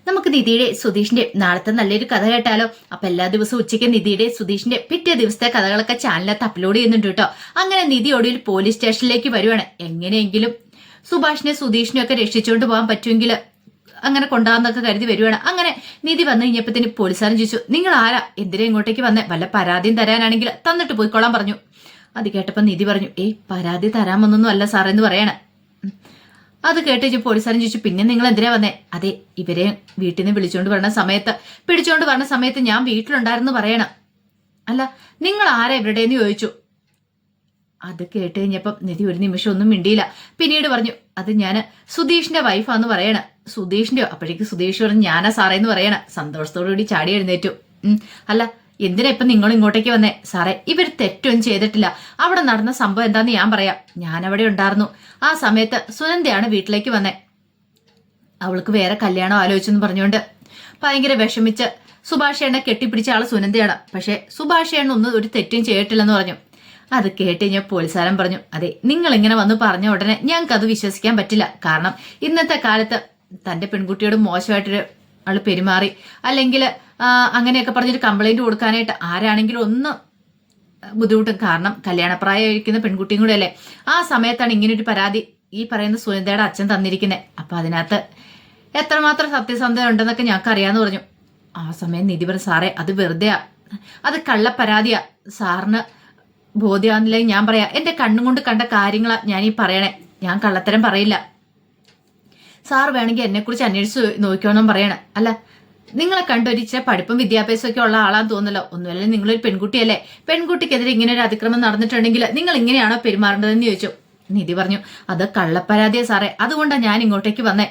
നമുക്ക് നിധിയുടെ സുധീഷിന്റെ നാളത്തെ നല്ലൊരു കഥ കേട്ടാലോ? അപ്പൊ എല്ലാ ദിവസവും ഉച്ചയ്ക്ക് നിധിയുടെ സുധീഷിന്റെ പിറ്റേ ദിവസത്തെ കഥകളൊക്കെ ചാനലിനകത്ത് അപ്ലോഡ് ചെയ്യുന്നുണ്ട് കേട്ടോ. അങ്ങനെ നിധി ഒടുവിൽ പോലീസ് സ്റ്റേഷനിലേക്ക് വരുവാണ്. എങ്ങനെയെങ്കിലും സുഭാഷിനെ സുധീഷിനെ ഒക്കെ രക്ഷിച്ചുകൊണ്ട് പോകാൻ പറ്റുമെങ്കിൽ അങ്ങനെ കൊണ്ടാന്നൊക്കെ കരുതി വരുവാണ്. അങ്ങനെ നിധി വന്നു കഴിഞ്ഞപ്പത്തിന് പോലീസുകാരൻ ചോദിച്ചു, നിങ്ങൾ ആരാ, എന്തിനാ ഇങ്ങോട്ടേക്ക് വന്നേ? വല്ല പരാതിയും തരാനാണെങ്കിൽ തന്നിട്ട് പോയിക്കോളാൻ പറഞ്ഞു. അത് കേട്ടപ്പോ നിധി പറഞ്ഞു, പരാതി തരാമെന്നൊന്നും അല്ല സാറെന്ന് പറയണേ. അത് കേട്ട് പോലീസുകാരൻ ചോദിച്ചു, പിന്നെ നിങ്ങൾ എന്തിനാ വന്നേ? അതെ, ഇവരെ വീട്ടിൽ നിന്ന് പിടിച്ചോണ്ട് വരണ സമയത്ത് ഞാൻ വീട്ടിലുണ്ടായിരുന്നു പറയണം. അല്ല, നിങ്ങൾ ആരാ ഇവരുടെന്ന് ചോദിച്ചു. അത് കേട്ട് കഴിഞ്ഞപ്പം നിധി ഒരു നിമിഷം ഒന്നും മിണ്ടിയില്ല. പിന്നീട് പറഞ്ഞു, അത് ഞാൻ സുധീഷിന്റെ വൈഫാന്ന് പറയണ. സുധീഷിന്റെയോ? അപ്പോഴേക്ക് സുധീഷ് പറഞ്ഞു, ഞാനാ സാറേന്ന് പറയണ. സന്തോഷത്തോടുകൂടി ചാടി എഴുന്നേറ്റു. അല്ല, എന്തിനാ ഇപ്പൊ നിങ്ങൾ ഇങ്ങോട്ടേക്ക് വന്നേ? സാറേ, ഇവർ തെറ്റൊന്നും ചെയ്തിട്ടില്ല. അവിടെ നടന്ന സംഭവം എന്താന്ന് ഞാൻ പറയാം. ഞാനവിടെ ഉണ്ടായിരുന്നു. ആ സമയത്ത് സുനന്ദയാണ് വീട്ടിലേക്ക് വന്നേ. അവൾക്ക് വേറെ കല്യാണം ആലോചിച്ചെന്ന് പറഞ്ഞുകൊണ്ട് ഭയങ്കര വിഷമിച്ച് സുഭാഷേണ്ണെ കെട്ടിപ്പിടിച്ച ആള് സുനന്ദയാണ്. പക്ഷെ സുഭാഷേണ്ണ ഒന്നും ഒരു തെറ്റും ചെയ്തിട്ടില്ലെന്ന് പറഞ്ഞു. അത് കേട്ട് കഴിഞ്ഞാൽ പോലീസുകാരൻ പറഞ്ഞു, അതെ, നിങ്ങൾ ഇങ്ങനെ വന്ന് പറഞ്ഞ ഉടനെ ഞങ്ങൾക്ക് അത് വിശ്വസിക്കാൻ പറ്റില്ല. കാരണം ഇന്നത്തെ കാലത്ത് തന്റെ പെൺകുട്ടിയോട് മോശമായിട്ടൊരു ആള് പെരുമാറി, അല്ലെങ്കിൽ അങ്ങനെയൊക്കെ പറഞ്ഞൊരു കംപ്ലൈന്റ് കൊടുക്കാനായിട്ട് ആരാണെങ്കിലും ഒന്ന് ബുദ്ധിമുട്ടും. കാരണം കല്യാണപ്രായമായിരിക്കുന്ന പെൺകുട്ടിയും കൂടെ അല്ലേ. ആ സമയത്താണ് ഇങ്ങനെ ഒരു പരാതി ഈ പറയുന്ന സുനന്ദയുടെ അച്ഛൻ തന്നിരിക്കുന്നത്. അപ്പൊ അതിനകത്ത് എത്രമാത്രം സത്യസന്ധത ഉണ്ടെന്നൊക്കെ ഞങ്ങൾക്ക് അറിയാന്ന് പറഞ്ഞു. ആ സമയം നിധി പറഞ്ഞു, സാറേ, അത് വെറുതെയാ, അത് കള്ളപ്പരാതിയാ. സാറിന് ബോധ്യമാകുന്നില്ലെങ്കിൽ ഞാൻ പറയാം. എന്റെ കണ്ണും കൊണ്ട് കണ്ട കാര്യങ്ങളാ ഞാൻ ഈ പറയണേ. ഞാൻ കള്ളത്തരം പറയില്ല. സാർ വേണമെങ്കിൽ എന്നെ കുറിച്ച് അന്വേഷിച്ച് നോക്കിയോണം പറയണേ. അല്ല, നിങ്ങളെ കണ്ടൊരിച്ചിരി പഠിപ്പും വിദ്യാഭ്യാസവും ഒക്കെ ഉള്ള ആളാന്ന് തോന്നല്ലോ. ഒന്നുമല്ലേ, നിങ്ങളൊരു പെൺകുട്ടിയല്ലേ. പെൺകുട്ടിക്കെതിരെ ഇങ്ങനെ ഒരു അതിക്രമം നടന്നിട്ടുണ്ടെങ്കിൽ നിങ്ങൾ ഇങ്ങനെയാണോ പെരുമാറേണ്ടതെന്ന് ചോദിച്ചു. നിധി പറഞ്ഞു, അത് കള്ളപ്പരാതിയാ സാറേ, അതുകൊണ്ടാണ് ഞാൻ ഇങ്ങോട്ടേക്ക് വന്നേ.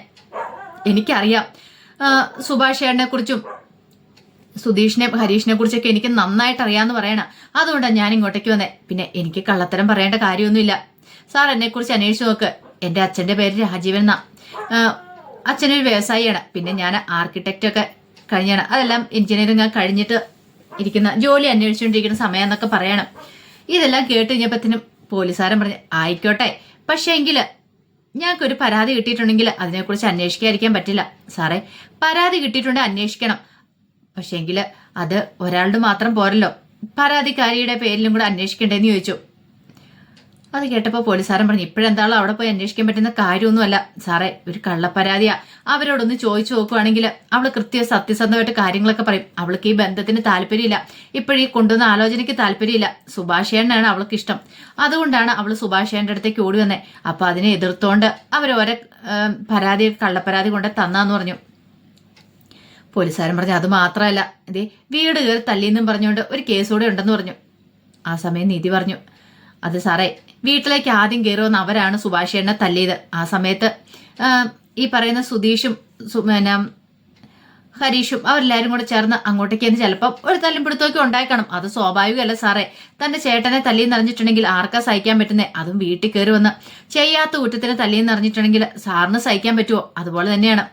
എനിക്കറിയാം സുഭാഷേണ്ണെ കുറിച്ചും സുധീഷിനെ ഹരീഷിനെ കുറിച്ചൊക്കെ എനിക്ക് നന്നായിട്ട് അറിയാമെന്ന് പറയണം. അതുകൊണ്ടാണ് ഞാൻ ഇങ്ങോട്ടേക്ക് വന്നേ. പിന്നെ എനിക്ക് കള്ളത്തരം പറയേണ്ട കാര്യമൊന്നുമില്ല. സാർ എന്നെ കുറിച്ച് അന്വേഷിച്ചു നോക്ക്. എന്റെ അച്ഛന്റെ പേര് രാജീവൻ എന്നാ. അച്ഛനൊരു വ്യവസായിയാണ്. പിന്നെ ഞാൻ ആർക്കിടെക്റ്റ് ഒക്കെ കഴിഞ്ഞാണ്. അതെല്ലാം എഞ്ചിനീയറിംഗ് കഴിഞ്ഞിട്ട് ഇരിക്കുന്ന ജോലി അന്വേഷിച്ചുകൊണ്ടിരിക്കുന്ന സമയം എന്നൊക്കെ പറയണം. ഇതെല്ലാം കേട്ട് കഴിഞ്ഞപ്പത്തിനും പോലീസുകാരൻ പറഞ്ഞു, ആയിക്കോട്ടെ, പക്ഷേ എങ്കില് ഞങ്ങൾക്കൊരു പരാതി കിട്ടിയിട്ടുണ്ടെങ്കിൽ അതിനെക്കുറിച്ച് അന്വേഷിക്കാതിരിക്കാൻ പറ്റില്ല. സാറേ, പരാതി കിട്ടിയിട്ടുണ്ടെങ്കിൽ അന്വേഷിക്കണം. പക്ഷേ എങ്കില് അത് ഒരാളുടെ മാത്രം പോരല്ലോ, പരാതിക്കാരിയുടെ പേരിലും കൂടെ അന്വേഷിക്കണ്ടേന്ന് ചോദിച്ചു. അത് കേട്ടപ്പോ പോലീസുകാരൻ പറഞ്ഞു, ഇപ്പോഴെന്താണോ അവിടെ പോയി അന്വേഷിക്കാൻ പറ്റുന്ന കാര്യമൊന്നുമല്ല സാറേ, ഒരു കള്ളപ്പരാതിയാ. അവരോടൊന്ന് ചോദിച്ചു നോക്കുവാണെങ്കിൽ അവള് സത്യസന്ധമായിട്ട് കാര്യങ്ങളൊക്കെ പറയും. അവൾക്ക് ഈ ബന്ധത്തിന് താല്പര്യമില്ല, ഇപ്പോഴീ കൊണ്ടുവന്ന ആലോചനയ്ക്ക് താല്പര്യമില്ല. സുഭാഷേണ്ണാണ് അവൾക്ക് ഇഷ്ടം. അതുകൊണ്ടാണ് അവള് സുഭാഷേന്റെ അടുത്തേക്ക് ഓടി വന്നേ. അപ്പൊ അതിനെ എതിർത്തോണ്ട് അവരോരോ പരാതി കള്ളപ്പരാതി കൊണ്ട് തന്നാന്ന് പറഞ്ഞു. പോലീസുകാരൻ പറഞ്ഞു, അത് മാത്രമല്ല, ഇതേ വീട് കയറി തല്ലിയെന്നും പറഞ്ഞുകൊണ്ട് ഒരു കേസ് കൂടെ ഉണ്ടെന്ന് പറഞ്ഞു. ആ സമയം നിധി പറഞ്ഞു, അത് സാറേ, വീട്ടിലേക്ക് ആദ്യം കയറുമെന്ന് അവരാണ് സുഭാഷേണ്ണെ തല്ലിയത്. ആ സമയത്ത് ഈ പറയുന്ന സുധീഷും ഹരീഷും അവരെല്ലാരും കൂടെ ചേർന്ന് അങ്ങോട്ടേക്ക് എന്ന് ചിലപ്പോൾ ഒരു തല്ലും പിടുത്തമൊക്കെ ഉണ്ടായിക്കണം. അത് സ്വാഭാവികമല്ല സാറേ. തന്റെ ചേട്ടനെ തല്ലിയെന്ന് അറിഞ്ഞിട്ടുണ്ടെങ്കിൽ ആർക്കാ സഹിക്കാൻ പറ്റുന്നേ? അതും വീട്ടിൽ കയറി വന്ന് ചെയ്യാത്ത കുറ്റത്തിന് തല്ലിയെന്ന് അറിഞ്ഞിട്ടുണ്ടെങ്കിൽ സാറിന് സഹിക്കാൻ പറ്റുമോ? അതുപോലെ തന്നെയാണ്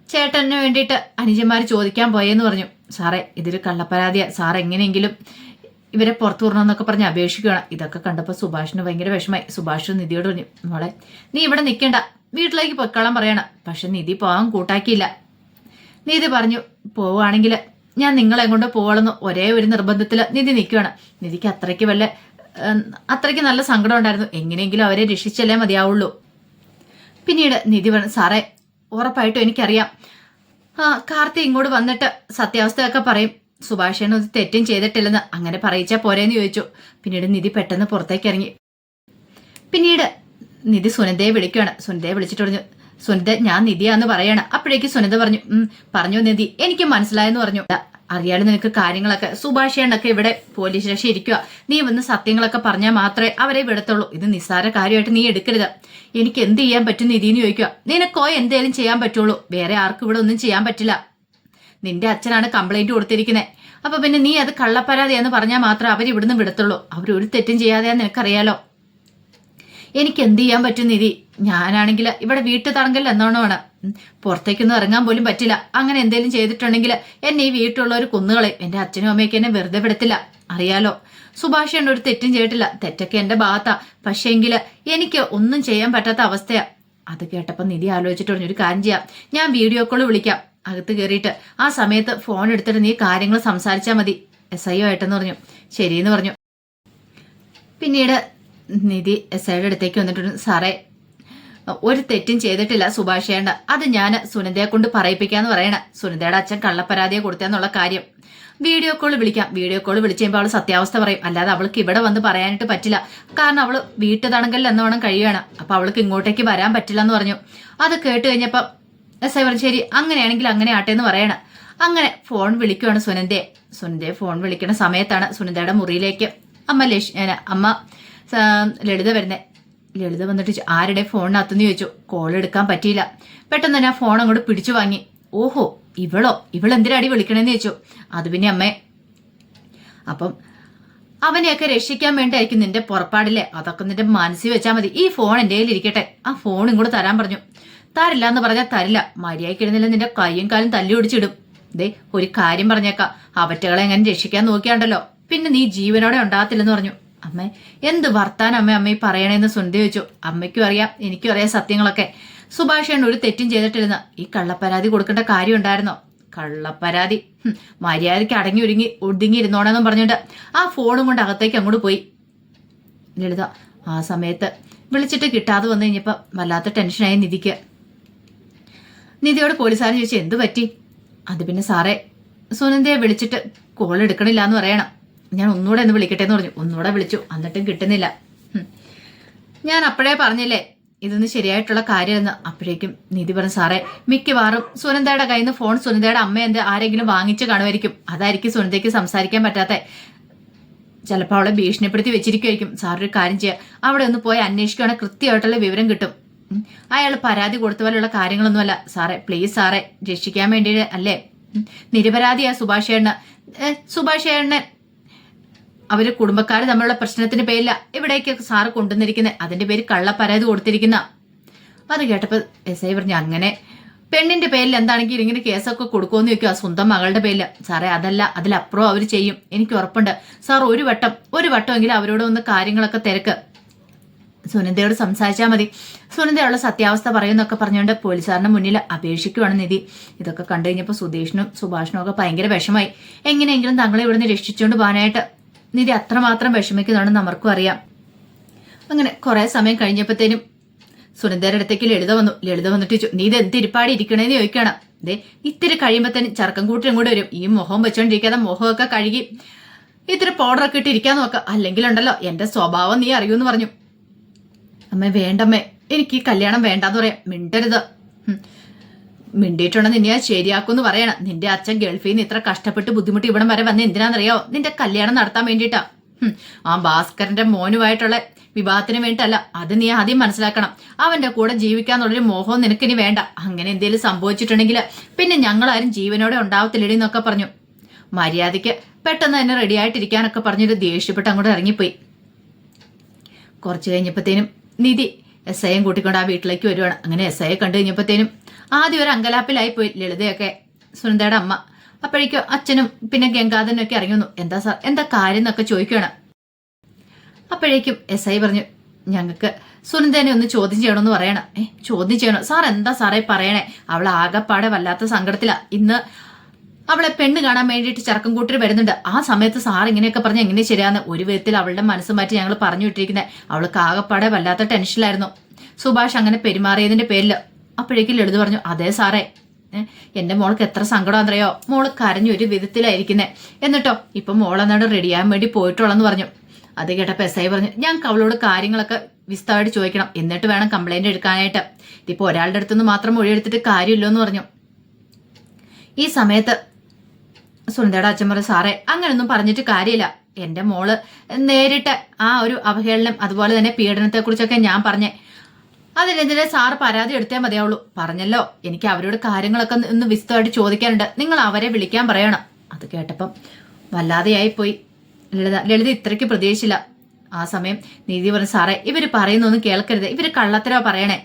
ചേട്ടന് വേണ്ടിയിട്ട് അനുജന്മാര് ചോദിക്കാൻ പോയെന്ന് പറഞ്ഞു. സാറേ, ഇതൊരു കള്ളപ്പരാതിയാ. സാർ എങ്ങനെയെങ്കിലും ഇവരെ പുറത്തു വിടണമെന്നൊക്കെ പറഞ്ഞ് അപേക്ഷിക്കുകയാണ്. ഇതൊക്കെ കണ്ടപ്പോൾ സുഭാഷിന് ഭയങ്കര വിഷമായി. സുഭാഷ് നിധിയോട് പറഞ്ഞു, മോളെ, നീ ഇവിടെ നിൽക്കണ്ട, വീട്ടിലേക്ക് പൊയ്ക്കോളാൻ പറയണം. പക്ഷെ നിധി പോകാൻ കൂട്ടാക്കിയില്ല. നിധി പറഞ്ഞു, പോവുകയാണെങ്കിൽ ഞാൻ നിങ്ങളെ കൊണ്ട് പോകണമെന്ന് ഒരേ ഒരു നിർബന്ധത്തിൽ നിധി നിൽക്കുകയാണ്. നിധിക്ക് അത്രയ്ക്ക് നല്ല സങ്കടം ഉണ്ടായിരുന്നു. എങ്ങനെയെങ്കിലും അവരെ രക്ഷിച്ചല്ലേ മതിയാവുള്ളൂ. പിന്നീട് നിധി പറഞ്ഞു, സാറേ, ഉറപ്പായിട്ടും എനിക്കറിയാം, കാർത്തി ഇങ്ങോട്ട് വന്നിട്ട് സത്യാവസ്ഥയൊക്കെ പറയും. സുഭാഷേനെ ഒരു തെറ്റും ചെയ്തിട്ടില്ലെന്ന് അങ്ങനെ പറയിച്ചാൽ പോരേന്ന് ചോദിച്ചു. പിന്നീട് നിധി പെട്ടെന്ന് പുറത്തേക്ക് ഇറങ്ങി. പിന്നീട് നിധി സുനന്ദയെ വിളിക്കുകയാണ്. സുനന്ദയെ വിളിച്ചിട്ട് പറഞ്ഞു, സുനന്ദ, ഞാൻ നിധിയാന്ന് പറയണം. അപ്പോഴേക്ക് സുനന്ദ പറഞ്ഞു നിധി, എനിക്ക് മനസ്സിലായെന്ന് പറഞ്ഞു. അറിയാതെ നിനക്ക് കാര്യങ്ങളൊക്കെ. സുഭാഷേണ്ണൊക്കെ ഇവിടെ പോലീസ് സ്റ്റേഷൻ ഇരിക്കുക. നീ വന്ന് സത്യങ്ങളൊക്കെ പറഞ്ഞാൽ മാത്രമേ അവരെ വിടത്തുള്ളൂ. ഇത് നിസ്സാര കാര്യമായിട്ട് നീ എടുക്കരുത്. എനിക്ക് എന്ത് ചെയ്യാൻ പറ്റും നിധിന്ന് ചോദിക്കുക. നിനക്കോ എന്തേലും ചെയ്യാൻ പറ്റുള്ളൂ, വേറെ ആർക്കും ഇവിടെ ഒന്നും ചെയ്യാൻ പറ്റില്ല. നിന്റെ അച്ഛനാണ് കംപ്ലൈന്റ് കൊടുത്തിരിക്കുന്നത്. അപ്പൊ പിന്നെ നീ അത് കള്ളപ്പരാതിയാന്ന് പറഞ്ഞാൽ മാത്രമേ അവർ ഇവിടുന്ന് വിടത്തുള്ളൂ. അവരൊരു തെറ്റും ചെയ്യാതെയാന്ന് നിനക്കറിയാലോ. എനിക്ക് എന്ത് ചെയ്യാൻ പറ്റും നിധി? ഞാനാണെങ്കിൽ ഇവിടെ വീട്ടു തടങ്കൽ എന്നോണമാണ്. പുറത്തേക്കൊന്നും ഇറങ്ങാൻ പോലും പറ്റില്ല. അങ്ങനെ എന്തെങ്കിലും ചെയ്തിട്ടുണ്ടെങ്കിൽ എന്നെ ഈ വീട്ടിലുള്ളവർ കൊന്നുകളയും. എന്റെ അച്ഛനും അമ്മയ്ക്ക് എന്നെ വെറുതെ വിടത്തില്ല. അറിയാലോ, സുഭാഷ് ഒരു തെറ്റും ചെയ്തിട്ടില്ല. തെറ്റൊക്കെ എന്റെ ഭാഗത്താ. പക്ഷേങ്കിൽ എനിക്ക് ഒന്നും ചെയ്യാൻ പറ്റാത്ത അവസ്ഥയാ. അത് കേട്ടപ്പോൾ നിധി ആലോചിച്ചിട്ട് പറഞ്ഞു, ഒരു കാര്യം ചെയ്യാം, ഞാൻ വീഡിയോ കോൾ വിളിക്കാം. അകത്ത് കയറിയിട്ട് ആ സമയത്ത് ഫോൺ എടുത്തിട്ട് നീ കാര്യങ്ങൾ സംസാരിച്ചാൽ മതി SI ആയിട്ടെന്ന് പറഞ്ഞു. ശരിയെന്ന് പറഞ്ഞു. പിന്നീട് നിധി SIയുടെ അടുത്തേക്ക് വന്നിട്ടുണ്ട്. സാറേ, ഒരു തെറ്റും ചെയ്തിട്ടില്ല സുഭാഷേണ്ട, അത് ഞാൻ സുനന്ദയെ കൊണ്ട് പറയിപ്പിക്കാന്ന് പറയണ. സുനന്ദയുടെ അച്ഛൻ കള്ളപ്പരാതിയെ കൊടുത്തെന്നുള്ള കാര്യം വീഡിയോ കോൾ വിളിക്കാം. വീഡിയോ കോൾ വിളിച്ചു കഴിയുമ്പോൾ അവൾ സത്യാവസ്ഥ പറയും. അല്ലാതെ അവൾക്ക് ഇവിടെ വന്ന് പറയാനായിട്ട് പറ്റില്ല. കാരണം അവള് വീട്ടുതടങ്കലിൽ എന്നോണം കഴിയുകയാണ്. അപ്പൊ അവൾക്ക് ഇങ്ങോട്ടേക്ക് വരാൻ പറ്റില്ല എന്ന് പറഞ്ഞു. അത് കേട്ട് കഴിഞ്ഞപ്പോ SI പറഞ്ഞു ശരി അങ്ങനെയാണെങ്കിൽ അങ്ങനെ ആട്ടെ എന്ന് പറയണ. അങ്ങനെ ഫോൺ വിളിക്കുവാണ് സുനന്ദയെ ഫോൺ വിളിക്കുന്ന സമയത്താണ് സുനന്ദയുടെ മുറിയിലേക്ക് അമ്മ ലളിത വരുന്നേ. ലളിത വന്നിട്ട് ആരുടെ ഫോണിനകത്തുനിന്ന് ചോദിച്ചു. കോൾ എടുക്കാൻ പറ്റിയില്ല. പെട്ടെന്ന് തന്നെ ആ ഫോൺ അങ്ങോട്ട് പിടിച്ചു വാങ്ങി. ഓഹോ, ഇവളെന്തിനാടി വിളിക്കണേന്ന് ചോദിച്ചു. അത് പിന്നെ അമ്മേ, അപ്പം അവനെയൊക്കെ രക്ഷിക്കാൻ വേണ്ടിയായിരിക്കും നിന്റെ പുറപ്പാടില്ലേ, അതൊക്കെ നിന്റെ മനസ്സിൽ വെച്ചാൽ മതി. ഈ ഫോൺ എൻ്റെ കയ്യിൽ ഇരിക്കട്ടെ, ആ ഫോൺ ഇങ്ങോട്ട് തരാൻ പറഞ്ഞു. തരില്ല എന്ന് പറഞ്ഞാൽ തരില്ല. മര്യാദയ്ക്ക് ഇരുന്നില്ല നിന്റെ കയ്യും കാലും തല്ലി ഒടിച്ചിടും. ദേ ഒരു കാര്യം പറഞ്ഞേക്കാം, അവറ്റകളെ എങ്ങനെ രക്ഷിക്കാൻ നോക്കിയാണ്ടല്ലോ പിന്നെ നീ ജീവനോടെ ഉണ്ടാകത്തില്ലെന്ന് പറഞ്ഞു. അമ്മേ, എന്ത് വർത്താനം അമ്മ ഈ പറയണേന്ന് സുനന്ദ ചോദിച്ചു. അമ്മയ്ക്കും അറിയാം എനിക്കും അറിയാം സത്യങ്ങളൊക്കെ. സുഭാഷേണ് ഒരു തെറ്റും ചെയ്തിട്ടില്ലെന്ന്. ഈ കള്ളപ്പരാതി കൊടുക്കേണ്ട കാര്യം ഉണ്ടായിരുന്നോ? കള്ളപ്പരാതി മര്യാദയ്ക്ക് ഒടുങ്ങി ഇരുന്നോണെന്നും പറഞ്ഞിട്ട് ആ ഫോണും കൊണ്ട് അകത്തേക്ക് അങ്ങോട്ട് പോയി ലളിത. ആ സമയത്ത് വിളിച്ചിട്ട് കിട്ടാതെ വന്നു കഴിഞ്ഞപ്പോ വല്ലാത്ത ടെൻഷനായി നിധിക്ക്. നിധിയോട് പോലീസുകാരൻ ചോദിച്ചു എന്തു പറ്റി? അത് പിന്നെ സാറേ, സുനന്ദയെ വിളിച്ചിട്ട് കോൾ എടുക്കണില്ല എന്ന് പറയണം. ഞാൻ ഒന്നുകൂടെ ഒന്ന് വിളിക്കട്ടെ എന്ന് പറഞ്ഞു. ഒന്നുകൂടെ വിളിച്ചു, എന്നിട്ടും കിട്ടുന്നില്ല. ഞാൻ അപ്പോഴേ പറഞ്ഞില്ലേ ഇതൊന്നും ശരിയായിട്ടുള്ള കാര്യമെന്ന്. അപ്പോഴേക്കും നിധി പറഞ്ഞു സാറേ, മിക്കവാറും സുനന്ദയുടെ കയ്യിൽ നിന്ന് ഫോൺ സുനന്ദയുടെ അമ്മ ആരെങ്കിലും വാങ്ങിച്ചു കാണുമായിരിക്കും. അതായിരിക്കും സുനന്ദയ്ക്ക് സംസാരിക്കാൻ പറ്റാത്ത. ചിലപ്പോൾ അവളെ ഭീഷണിപ്പെടുത്തി വെച്ചിരിക്കുമായിരിക്കും. സാർ ഒരു കാര്യം ചെയ്യുക, അവിടെ ഒന്ന് പോയി അന്വേഷിക്കുകയാണെങ്കിൽ കൃത്യമായിട്ടുള്ള വിവരം കിട്ടും. അയാൾ പരാതി കൊടുത്ത പോലെയുള്ള കാര്യങ്ങളൊന്നുമല്ല സാറേ. പ്ലീസ് സാറേ, രക്ഷിക്കാൻ വേണ്ടി അല്ലേ. നിരപരാധിയാ സുഭാഷേണ്ണെ അവര് കുടുംബക്കാർ തമ്മിലുള്ള പ്രശ്നത്തിന്റെ പേരില്ല ഇവിടേക്ക് സാറ് കൊണ്ടുവന്നിരിക്കുന്നത്. അതിന്റെ പേര് കള്ളപ്പരാതി കൊടുത്തിരിക്കുന്ന. അത് കേട്ടപ്പോ SI പറഞ്ഞു അങ്ങനെ പെണ്ണിന്റെ പേരിൽ എന്താണെങ്കിൽ ഇങ്ങനെ കേസൊക്കെ കൊടുക്കുമെന്ന് ചോദിക്കുക. സ്വന്തം മകളുടെ പേരിൽ. സാറേ അതല്ല, അതിലപ്പുറം അവർ ചെയ്യും, എനിക്ക് ഉറപ്പുണ്ട്. സാർ ഒരു വട്ടമെങ്കിലും അവരോട് ഒന്ന് കാര്യങ്ങളൊക്കെ തിരക്ക്. സുനന്ദയോട് സംസാരിച്ചാൽ മതി, സുനന്ദയുള്ള സത്യാവസ്ഥ പറയുന്നൊക്കെ പറഞ്ഞുകൊണ്ട് പോലീസുകാരന്റെ മുന്നിൽ അപേക്ഷിക്കുവാണ് നിധി. ഇതൊക്കെ കണ്ടു കഴിഞ്ഞപ്പോൾ സുധീഷിനും സുഭാഷിനും ഒക്കെ ഭയങ്കര വിഷമായി. എങ്ങനെയെങ്കിലും തങ്ങളെ ഇവിടുന്ന് രക്ഷിച്ചുകൊണ്ട് പോകാനായിട്ട് നിധി അത്രമാത്രം വിഷമിക്കുന്നതാണെന്ന് അവർക്കും അറിയാം. അങ്ങനെ കുറെ സമയം കഴിഞ്ഞപ്പോഴത്തേനും സുനന്ദയുടെ അടുത്തേക്ക് ലളിത വന്നിട്ട് ചോദിച്ചു നീ ഇത് എന്തിരിപ്പാടി ഇരിക്കണേന്ന് ചോദിക്കണം. ദേ ഇത്തിരി കഴിയുമ്പോഴത്തേനും ചർക്കം കൂട്ടിനും കൂടെ വരും. ഈ മുഖം വെച്ചോണ്ടിരിക്കാതെ മുഖമൊക്കെ കഴുകി ഇത്തിരി പൗഡറൊക്കെ ഇട്ട് ഇരിക്കാൻ നോക്കാം, അല്ലെങ്കിലുണ്ടല്ലോ എന്റെ സ്വഭാവം നീ അറിയൂന്ന് പറഞ്ഞു. അമ്മ വേണ്ടമ്മേ, എനിക്ക് ഈ കല്യാണം വേണ്ടാന്ന് പറയാം. മിണ്ടരുത്. മിണ്ടിയിട്ടുണ്ടെന്ന് നിന്നെ ശരിയാക്കുമെന്ന് പറയണം. നിന്റെ അച്ഛൻ ഗൾഫിൽ നിന്ന് ഇത്ര കഷ്ടപ്പെട്ട് ബുദ്ധിമുട്ടി ഇവിടം വരെ വന്ന് എന്തിനാണെന്നറിയോ? നിന്റെ കല്യാണം നടത്താൻ വേണ്ടിയിട്ടാ. ആ ഭാസ്കരന്റെ മോനുമായിട്ടുള്ള വിവാഹത്തിന് വേണ്ടിയിട്ടല്ല. അത് നീ ആദ്യം മനസ്സിലാക്കണം. അവന്റെ കൂടെ ജീവിക്കാന്നുള്ളൊരു മോഹവും നിനക്കിനി വേണ്ട. അങ്ങനെ എന്തെങ്കിലും സംഭവിച്ചിട്ടുണ്ടെങ്കിൽ പിന്നെ ഞങ്ങളാരും ജീവനോടെ ഉണ്ടാവത്തില്ലടി എന്നൊക്കെ പറഞ്ഞു. മര്യാദയ്ക്ക് പെട്ടെന്ന് തന്നെ റെഡി ആയിട്ടിരിക്കാനൊക്കെ പറഞ്ഞൊരു ദേഷ്യപ്പെട്ട് അങ്ങോട്ട് ഇറങ്ങിപ്പോയി. കുറച്ച് കഴിഞ്ഞപ്പോഴത്തേനും നിധി SIയെ കൂട്ടിക്കൊണ്ട് ആ വീട്ടിലേക്ക് വരുവാണ്. അങ്ങനെ SIയെ കണ്ടു കഴിഞ്ഞപ്പോഴത്തേനും ആദ്യം ഒരു അങ്കലാപ്പിലായിപ്പോയി ലളിതയൊക്കെ, സുനന്ദയുടെ അമ്മ. അപ്പോഴേക്കും അച്ഛനും പിന്നെ ഗംഗാധരനും ഒക്കെ ഇറങ്ങി വന്നു. എന്താ സാർ, എന്താ കാര്യം എന്നൊക്കെ ചോദിക്കുകയാണ്. അപ്പോഴേക്കും SI പറഞ്ഞു ഞങ്ങൾക്ക് സുനന്ദനെ ഒന്ന് ചോദ്യം ചെയ്യണമെന്ന് പറയണം. ചോദ്യം ചെയ്യണോ സാർ? എന്താ സാറേ പറയണേ? അവൾ ആകെപ്പാടെ വല്ലാത്ത സങ്കടത്തിലാ. ഇന്ന് അവളെ പെണ്ണ് കാണാൻ വേണ്ടിയിട്ട് ചർക്കം കൂട്ടർ വരുന്നുണ്ട്. ആ സമയത്ത് സാർ ഇങ്ങനെയൊക്കെ പറഞ്ഞ എങ്ങനെ ശരിയാന്ന് ഒരു വിധത്തിൽ അവളുടെ മനസ്സ് മാറ്റി ഞങ്ങൾ പറഞ്ഞു വിട്ടിരിക്കുന്നത്. അവൾക്ക് ആകെപ്പാടെ വല്ലാത്ത ടെൻഷനിലായിരുന്നു സുഭാഷ് അങ്ങനെ പെരുമാറിയതിന്റെ പേരിൽ. അപ്പോഴേക്കും ലളിത പറഞ്ഞു അതെ സാറേ, എന്റെ മോൾക്ക് എത്ര സങ്കടമാണെന്നറിയോ? മോള് കരഞ്ഞൊരു വിധത്തിലായിരിക്കുന്നേ. എന്നിട്ടോ ഇപ്പൊ മോളെന്നാട് റെഡിയാൻ വേണ്ടി പോയിട്ടുള്ളെന്ന് പറഞ്ഞു. അത് കേട്ടപ്പോ SI പറഞ്ഞു ഞങ്ങൾക്ക് അവളോട് കാര്യങ്ങളൊക്കെ വിസ്തമായിട്ട് ചോദിക്കണം, എന്നിട്ട് വേണം കംപ്ലൈന്റ് എടുക്കാനായിട്ട്. ഇതിപ്പോ ഒരാളുടെ അടുത്തുനിന്ന് മാത്രം മൊഴിയെടുത്തിട്ട് കാര്യമില്ലോ എന്ന് പറഞ്ഞു. ഈ സമയത്ത് സുനന്ദയുടെ അച്ഛൻ പറഞ്ഞു സാറേ അങ്ങനൊന്നും പറഞ്ഞിട്ട് കാര്യമില്ല. എന്റെ മോള് നേരിട്ട് ആ ഒരു അവഹേളനം അതുപോലെ തന്നെ പീഡനത്തെ കുറിച്ചൊക്കെ ഞാൻ പറഞ്ഞേ. അതിനെതിരെ സാറ് പരാതി എടുത്തേ മതിയാവുള്ളൂ. പറഞ്ഞല്ലോ എനിക്ക് അവരോട് കാര്യങ്ങളൊക്കെ ഒന്ന് വിശദമായിട്ട് ചോദിക്കാനുണ്ട്, നിങ്ങൾ അവരെ വിളിക്കാൻ പറയണം. അത് കേട്ടപ്പം വല്ലാതെയായിപ്പോയി ലളിത ഇത്രയ്ക്ക് പ്രതീക്ഷിച്ചില്ല. ആ സമയം നീതി പറഞ്ഞു സാറേ ഇവര് പറയുന്നൊന്നും കേൾക്കരുത്, ഇവര് കള്ളത്തരോ പറയണേ.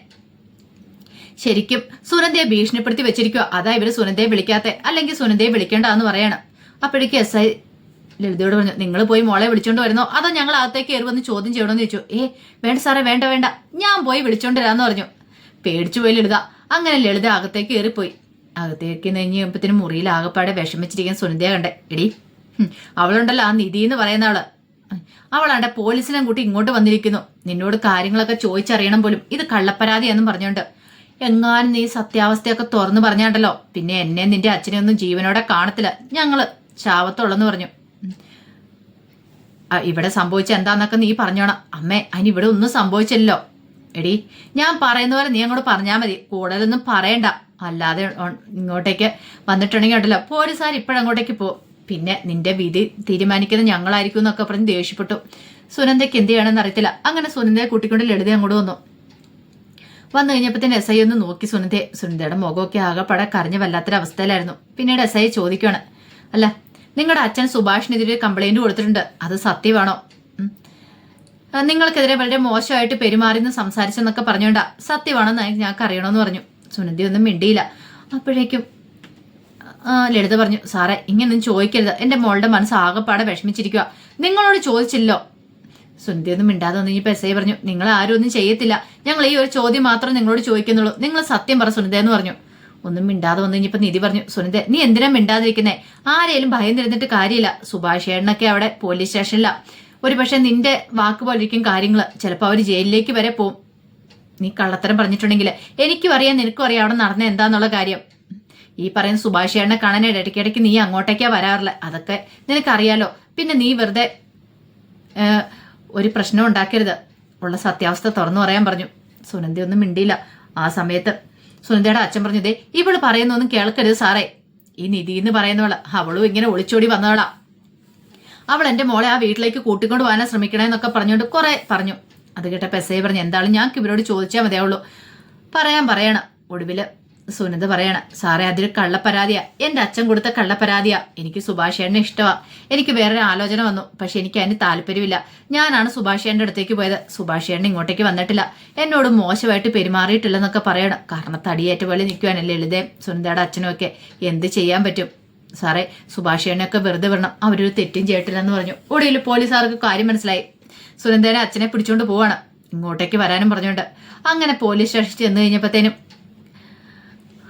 ശരിക്കും സുനന്ദയെ ഭീഷണിപ്പെടുത്തി വെച്ചിരിക്കുക, അതാ ഇവര് സുനന്ദയെ വിളിക്കാത്തെ, അല്ലെങ്കിൽ സുനന്ദയെ വിളിക്കേണ്ടെന്ന് പറയണം. അപ്പോഴേക്ക് SI ലളിതയോട് പറഞ്ഞു നിങ്ങൾ പോയി മോളെ വിളിച്ചോണ്ട് വരുന്നോ അതോ ഞങ്ങൾ അകത്തേക്ക് കയറി വന്ന് ചോദ്യം ചെയ്യണമെന്ന് ചോദിച്ചു. വേണ്ട സാറേ വേണ്ട, ഞാൻ പോയി വിളിച്ചോണ്ട് വരാന്ന് പറഞ്ഞു. പേടിച്ചു പോയി ലളിത. അങ്ങനെ ലളിത അകത്തേക്ക് കയറിപ്പോയി. അകത്തേക്ക് കഴിഞ്ഞപ്പത്തിന് മുറിയിൽ ആകെപ്പാടെ വിഷമിച്ചിരിക്കുന്ന സുനിതയെ കണ്ടേ. എടി അവളുണ്ടല്ലോ ആ നിധി എന്ന് പറയുന്ന അവളാണ്ടെ പോലീസിനെ കൂട്ടി ഇങ്ങോട്ട് വന്നിരിക്കുന്നു. നിന്നോട് കാര്യങ്ങളൊക്കെ ചോദിച്ചറിയണം പോലും. ഇത് കള്ളപ്പരാതിയാന്നും പറഞ്ഞോണ്ട്. എങ്ങാനും നീ സത്യാവസ്ഥയൊക്കെ തുറന്നു പറഞ്ഞാണ്ടല്ലോ പിന്നെ എന്നെ നിന്റെ അച്ഛനെ ഒന്നും ജീവനോടെ കാണത്തില്ല. ഞങ്ങള് ശാപത്തുള്ളെന്ന് പറഞ്ഞു. ഇവിടെ സംഭവിച്ച എന്താന്നൊക്കെ നീ പറഞ്ഞോണം. അമ്മേ അതിന് ഇവിടെ ഒന്നും സംഭവിച്ചില്ലല്ലോ. എടി ഞാൻ പറയുന്ന പോലെ നീ അങ്ങോട്ട് പറഞ്ഞാൽ മതി. കൂടുതലൊന്നും പറയണ്ട. അല്ലാതെ ഇങ്ങോട്ടേക്ക് വന്നിട്ടുണ്ടെങ്കിൽ ഉണ്ടല്ലോ പോലീസുകാർ ഇപ്പോഴങ്ങോട്ടേക്ക് പോകും. പിന്നെ നിന്റെ വിധി തീരുമാനിക്കുന്നത് ഞങ്ങളായിരിക്കും എന്നൊക്കെ പറഞ്ഞ് ദേഷ്യപ്പെട്ടു. സുനന്ദയ്ക്ക് എന്ത് ചെയ്യണമെന്ന് അറിയത്തില്ല. അങ്ങനെ സുനന്ദയെ കൂട്ടിക്കൊണ്ട് ലളിത അങ്ങോട്ട് വന്നു കഴിഞ്ഞപ്പോ എസ് ഐ ഒന്ന് നോക്കി സുനന്ദയുടെ മുഖമൊക്കെ ആകെപ്പാടെ കരഞ്ഞ് വല്ലാത്തൊരവസ്ഥയിലായിരുന്നു. പിന്നീട് എസ് ഐ ചോദിക്കുകയാണ്, അല്ല നിങ്ങളുടെ അച്ഛൻ സുഭാഷിനെതിരെ കംപ്ലൈന്റ് കൊടുത്തിട്ടുണ്ട്, അത് സത്യമാണോ? നിങ്ങൾക്കെതിരെ വളരെ മോശമായിട്ട് പെരുമാറിയെന്ന് സംസാരിച്ചെന്നൊക്കെ പറഞ്ഞോണ്ടാ. സത്യമാണെന്ന് ഞങ്ങൾക്ക് അറിയണമെന്ന് പറഞ്ഞു. സുനന്ദയൊന്നും മിണ്ടിയില്ല. അപ്പോഴേക്കും ലളിത പറഞ്ഞു, സാറേ ഇങ്ങനൊന്നും ചോദിക്കരുത്. എന്റെ മോളുടെ മനസ്സ് ആകെപ്പാടെ വിഷമിച്ചിരിക്കുക. നിങ്ങളോട് ചോദിച്ചില്ലോ. സുനന്ദയൊന്നും മിണ്ടാതെ വന്നിപ്പോ എസ് ഐ പറഞ്ഞു, നിങ്ങൾ ആരും ഒന്നും ചെയ്യത്തില്ല. ഞങ്ങൾ ഈ ഒരു ചോദ്യം മാത്രം നിങ്ങളോട് ചോദിക്കുന്നുള്ളൂ. നിങ്ങൾ സത്യം പറ സുനന്ദ എന്ന് പറഞ്ഞു. ഒന്നും മിണ്ടാതെ വന്നു കഴിഞ്ഞപ്പോ നിധി പറഞ്ഞു, സുനന്ദ നീ എന്തിനാ മിണ്ടാതിരിക്കുന്നേ? ആരെയും ഭയം തിരുന്നിട്ട് കാര്യമില്ല. സുഭാഷ് ഏട്ടനൊക്കെ അവിടെ പോലീസ് സ്റ്റേഷനില. ഒരു പക്ഷെ നിന്റെ വാക്ക് പോലിരിക്കും കാര്യങ്ങള്. ചിലപ്പോ അവര് ജയിലിലേക്ക് വരെ പോവും. നീ കള്ളത്തരം പറഞ്ഞിട്ടുണ്ടെങ്കിൽ എനിക്കും അറിയാം നിനക്കും അറിയാം അവിടെ നടന്ന എന്താന്നുള്ള കാര്യം. ഈ പറയുന്ന സുഭാഷ് ഏട്ടനെ കാണാൻ ഇടയ്ക്കിടയ്ക്ക് നീ അങ്ങോട്ടേക്കാ വരാറില്ല. അതൊക്കെ നിനക്കറിയാലോ. പിന്നെ നീ വെറുതെ ഒരു പ്രശ്നം ഉണ്ടാക്കരുത്. ഉള്ള സത്യാവസ്ഥ തുറന്നു പറയാൻ പറഞ്ഞു. സുനന്ദ ഒന്നും മിണ്ടിയില്ല. ആ സമയത്ത് സുനന്ദയുടെ അച്ഛൻ പറഞ്ഞതേ ഇവള് പറയുന്നൊന്നും കേൾക്കരുത് സാറേ. ഈ നിധി എന്ന് പറയുന്നവള് അവളും ഇങ്ങനെ ഒളിച്ചോടി വന്നവളാ. അവൾ എന്റെ മോളെ ആ വീട്ടിലേക്ക് കൂട്ടിക്കൊണ്ട് പോകാനാ ശ്രമിക്കണേന്നൊക്കെ പറഞ്ഞുകൊണ്ട് കുറെ പറഞ്ഞു. അത് കേട്ടപ്പോ എസ് ഐ പറഞ്ഞു, എന്തായാലും ഞങ്ങൾക്ക് ഇവരോട് ചോദിച്ചാൽ മതിയാവുള്ളൂ. പറയണം. ഒടുവില് സുനന്ദ പറയണം, സാറേ അതൊരു കള്ളപ്പരാതിയാ. എന്റെ അച്ഛൻ കൊടുത്ത കള്ളപ്പരാതിയാ. എനിക്ക് സുഭാഷ് ഏട്ടനെ ഇഷ്ടമാ. എനിക്ക് വേറൊരു ആലോചന വന്നു. പക്ഷെ എനിക്ക് അതിന് താല്പര്യമില്ല. ഞാനാണ് സുഭാഷ് ഏട്ടൻ്റെ അടുത്തേക്ക് പോയത്. സുഭാഷ് ഏട്ടൻ ഇങ്ങോട്ടേക്ക് വന്നിട്ടില്ല. എന്നോട് മോശമായിട്ട് പെരുമാറിയിട്ടില്ലെന്നൊക്കെ പറയണം. കാരണം തടിയേറ്റ പോലെ നിൽക്കുവാനല്ലേ ലളിതയും സുനന്ദയുടെ അച്ഛനും ഒക്കെ. എന്ത് ചെയ്യാൻ പറ്റും സാറേ? സുഭാഷ് ഏട്ടനൊക്കെ വെറുതെ വരണം. അവരൊരു തെറ്റും ചെയ്തിട്ടില്ലെന്ന് പറഞ്ഞു. ഒടുവിൽ പോലീസുകാർക്ക് കാര്യം മനസ്സിലായി. സുനന്ദയുടെ അച്ഛനെ പിടിച്ചോണ്ട് പോവാണ്. ഇങ്ങോട്ടേക്ക് വരാനും പറഞ്ഞുകൊണ്ട് അങ്ങനെ പോലീസ് സ്റ്റേഷനിൽ ചെന്ന് കഴിഞ്ഞപ്പോഴത്തേനും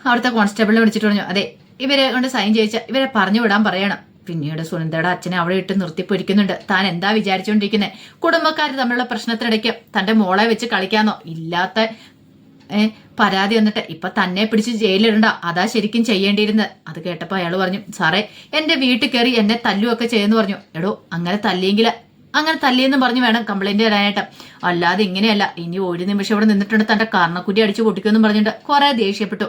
അവിടുത്തെ കോൺസ്റ്റബിളിനെ വിളിച്ചിട്ട് പറഞ്ഞു, അതെ ഇവരെ കൊണ്ട് സൈൻ ചെയ്യിച്ച ഇവരെ പറഞ്ഞു വിടാൻ പറയണം. പിന്നീട് സുനന്ദയുടെ അച്ഛനെ അവിടെ ഇട്ട് നിർത്തിപ്പൊരിക്കുന്നുണ്ട്. താൻ എന്താ വിചാരിച്ചുകൊണ്ടിരിക്കുന്നത്? കുടുംബക്കാർ തമ്മിലുള്ള പ്രശ്നത്തിനിടയ്ക്ക് തന്റെ മോളെ വെച്ച് കളിക്കാന്നോ? ഇല്ലാത്ത പരാതി വന്നിട്ട് ഇപ്പൊ തന്നെ പിടിച്ച് ജയിലിടണ്ട. അതാ ശരിക്കും ചെയ്യേണ്ടിയിരുന്നത്. അത് കേട്ടപ്പോ അയാൾ പറഞ്ഞു, സാറേ എന്റെ വീട്ടിൽ കയറി എന്നെ തല്ലുമൊക്കെ ചെയ്യുന്നു പറഞ്ഞു. എടോ അങ്ങനെ തല്ലിയെന്ന് പറഞ്ഞു വേണം കംപ്ലൈന്റ് തരാനായിട്ട്. അല്ലാതെ ഇങ്ങനെയല്ല. ഇനി ഒരു നിമിഷം ഇവിടെ നിന്നിട്ടുണ്ട് തന്റെ കർണക്കുറ്റി അടിച്ചു പൊട്ടിക്കുമെന്നും പറഞ്ഞിട്ട് കുറെ ദേഷ്യപ്പെട്ടു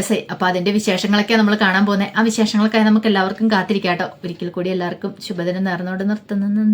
എസ് ഐ. അപ്പൊ അതിന്റെ വിശേഷങ്ങളൊക്കെ നമ്മൾ കാണാൻ പോകുന്നത്. ആ വിശേഷങ്ങൾക്കായി നമുക്ക് എല്ലാവർക്കും കാത്തിരിക്കാട്ടോ. ഒരിക്കൽ കൂടി എല്ലാവർക്കും ശുഭദിനം നേർന്നുകൊണ്ട് നിർത്തുന്നു.